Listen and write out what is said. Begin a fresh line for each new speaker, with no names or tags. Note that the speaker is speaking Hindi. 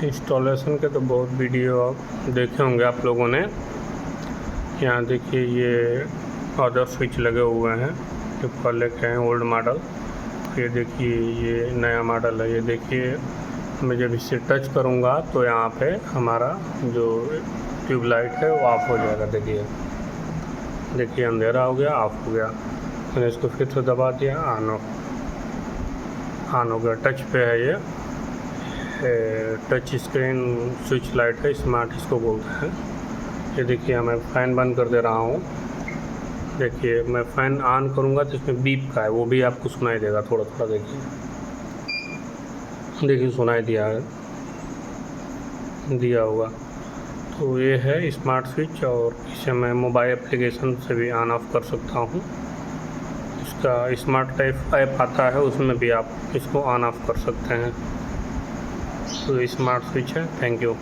इंस्टॉलेशन के तो बहुत वीडियो देखे होंगे आप लोगों ने। यहाँ देखिए ये अदर स्विच लगे हुए हैं, जो पहले के हैं ओल्ड मॉडल। ये देखिए ये नया मॉडल है। ये देखिए मैं जब इसे टच करूँगा तो यहाँ पे हमारा जो ट्यूबलाइट है वो ऑफ हो जाएगा। देखिए अंधेरा हो गया, ऑफ हो गया। मैंने इसको फिर से दबा दिया, ऑन हो गया। टच पे है ये टच स्क्रीन स्विच लाइट है, स्मार्ट इसको बोलते हैं। ये देखिए मैं फ़ैन बंद कर दे रहा हूँ। देखिए मैं फ़ैन ऑन करूँगा तो इसमें बीप का है, वो भी आपको सुनाई देगा थोड़ा थोड़ा। देखिए सुनाई दिया होगा। तो ये है स्मार्ट स्विच, और इसे मैं मोबाइल एप्लीकेशन से भी ऑन ऑफ कर सकता हूँ। इसका स्मार्ट टाइप ऐप आता है, उसमें भी आप इसको ऑन ऑफ कर सकते हैं। तो स्मार्ट स्विच है। Thank you.